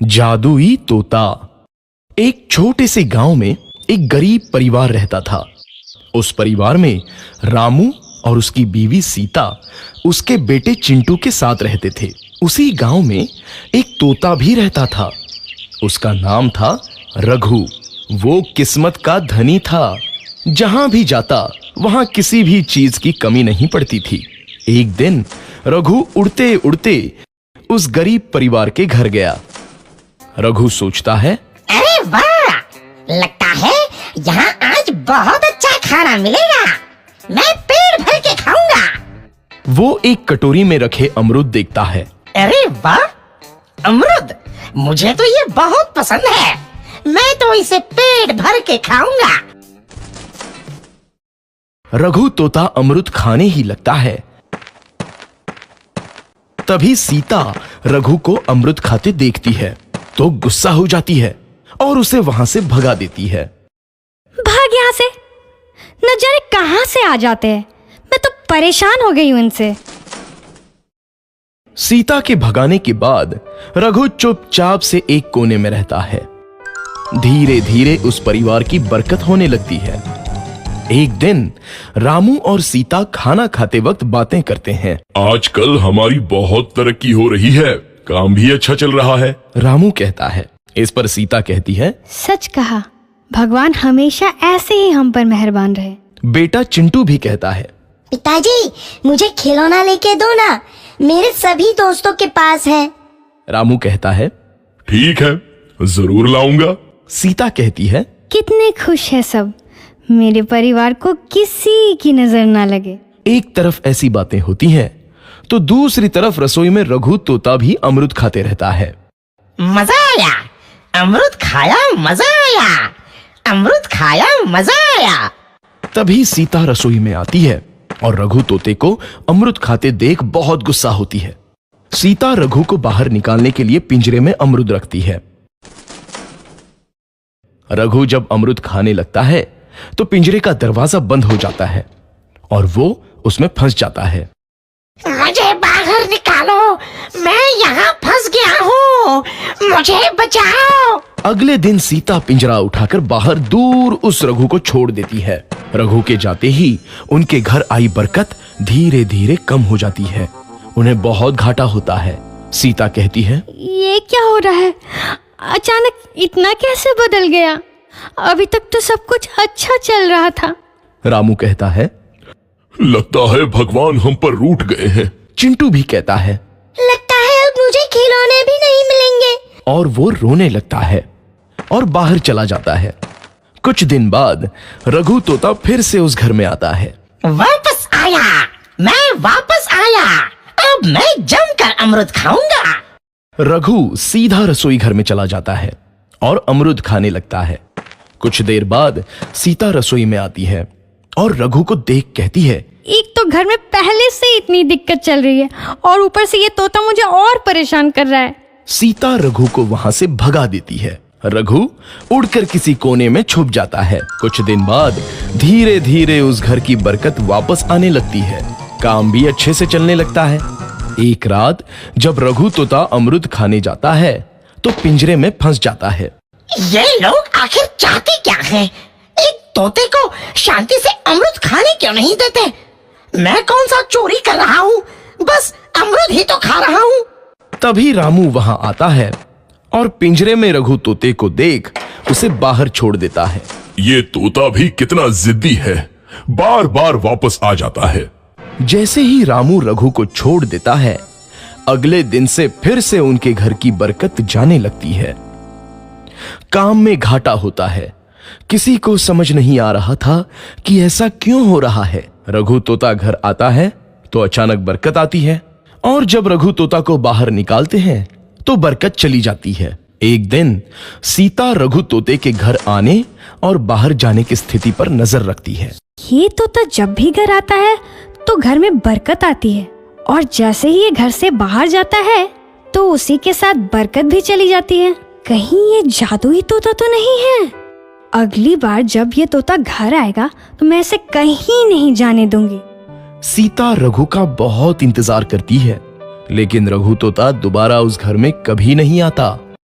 जादुई तोता। एक छोटे से गांव में एक गरीब परिवार रहता था। उस परिवार में रामू और उसकी बीवी सीता उसके बेटे चिंटू के साथ रहते थे। उसी गांव में एक तोता भी रहता था। उसका नाम था रघु। वो किस्मत का धनी था। जहां भी जाता वहां किसी भी चीज की कमी नहीं पड़ती थी। एक दिन रघु उड़ते उड़ते उस गरीब परिवार के घर गया। रघु सोचता है, अरे वाह, लगता है यहाँ आज बहुत अच्छा खाना मिलेगा। मैं पेट भर के खाऊंगा। वो एक कटोरी में रखे अमरूद देखता है। अरे वाह, अमरूद, मुझे तो ये बहुत पसंद है। मैं तो इसे पेट भर के खाऊंगा। रघु तोता अमरूद खाने ही लगता है। तभी सीता रघु को अमरूद खाते देखती है तो गुस्सा हो जाती है और उसे वहां से भगा देती है। भाग यहाँ से, न जाने कहां से आ जाते हैं। मैं तो परेशान हो गई हूं इनसे। सीता के भगाने के बाद रघु चुपचाप से एक कोने में रहता है। धीरे धीरे उस परिवार की बरकत होने लगती है। एक दिन रामू और सीता खाना खाते वक्त बातें करते हैं। आजकल हमारी बहुत तरक्की हो रही है, काम भी अच्छा चल रहा है। रामू कहता है। इस पर सीता कहती है, सच कहा, भगवान हमेशा ऐसे ही हम पर मेहरबान रहे। बेटा चिंटू भी कहता है, पिताजी, मुझे खिलौना लेके दो ना, मेरे सभी दोस्तों के पास है। रामू कहता है, ठीक है, जरूर लाऊंगा। सीता कहती है, कितने खुश है सब, मेरे परिवार को किसी की नजर ना लगे। एक तरफ ऐसी बातें होती हैं तो दूसरी तरफ रसोई में रघु तोता भी अमरूद खाते रहता है। मजा आया, अमरूद खाया, मजा आया, अमरूद खाया, मजा आया। तभी सीता रसोई में आती है और रघु तोते को अमरूद खाते देख बहुत गुस्सा होती है। सीता रघु को बाहर निकालने के लिए पिंजरे में अमरूद रखती है। रघु जब अमरूद खाने लगता है तो पिंजरे का दरवाजा बंद हो जाता है और वो उसमें फंस जाता है। मुझे बाहर निकालो, मैं यहाँ फंस गया हूँ, मुझे बचाओ। अगले दिन सीता पिंजरा उठाकर बाहर दूर उस रघु को छोड़ देती है। रघु के जाते ही उनके घर आई बरकत धीरे धीरे कम हो जाती है। उन्हें बहुत घाटा होता है। सीता कहती है, ये क्या हो रहा है, अचानक इतना कैसे बदल गया? अभी तक तो सब कुछ अच्छा चल रहा था। रामू कहता है, लगता है भगवान हम पर रूठ गए हैं। चिंटू भी कहता है, लगता है अब मुझे खिलौने भी नहीं मिलेंगे। और वो रोने लगता है और बाहर चला जाता है। कुछ दिन बाद रघु तोता फिर से उस घर में आता है। वापस आया, मैं वापस आया, अब मैं जमकर अमरूद खाऊंगा। रघु सीधा रसोई घर में चला जाता है और अमरूद खाने लगता है। कुछ देर बाद सीता रसोई में आती है और रघु को देख कहती है, एक तो घर में पहले से इतनी दिक्कत चल रही है और ऊपर से ये तोता मुझे और परेशान कर रहा है। सीता रघु को वहां से भगा देती है। रघु उड़कर किसी कोने में छुप जाता है। कुछ दिन बाद धीरे धीरे उस घर की बरकत वापस आने लगती है। काम भी अच्छे से चलने लगता है। एक रात जब रघु तोता अमरूद खाने जाता है तो पिंजरे में फंस जाता है। ये लोग आखिर चाहते क्या हैं? एक तोते को शांति से अमरूद खाने क्यों नहीं देते? मैं कौन सा चोरी कर रहा हूँ? बस अमरूद ही तो खा रहा हूँ। तभी रामू वहां आता है और पिंजरे में रघु तोते को देख उसे बाहर छोड़ देता है। ये तोता भी कितना जिद्दी है, बार बार वापस आ जाता है। जैसे ही रामू रघु को छोड़ देता है, अगले दिन से फिर से उनके घर की बरकत जाने लगती है। काम में घाटा होता है। किसी को समझ नहीं आ रहा था कि ऐसा क्यों हो रहा है। रघु तोता घर आता है तो अचानक बरकत आती है और जब रघु तोता को बाहर निकालते हैं तो बरकत चली जाती है। एक दिन सीता रघु तोते के घर आने और बाहर जाने की स्थिति पर नजर रखती है। ये तोता जब भी घर आता है तो घर में बरकत आती है और जैसे ही ये घर से बाहर जाता है तो उसी के साथ बरकत भी चली जाती है। कहीं ये जादुई तोता तो नहीं है? अगली बार जब ये तोता घर आएगा तो मैं इसे कहीं नहीं जाने दूंगी। सीता रघु का बहुत इंतजार करती है लेकिन रघु तोता दोबारा उस घर में कभी नहीं आता।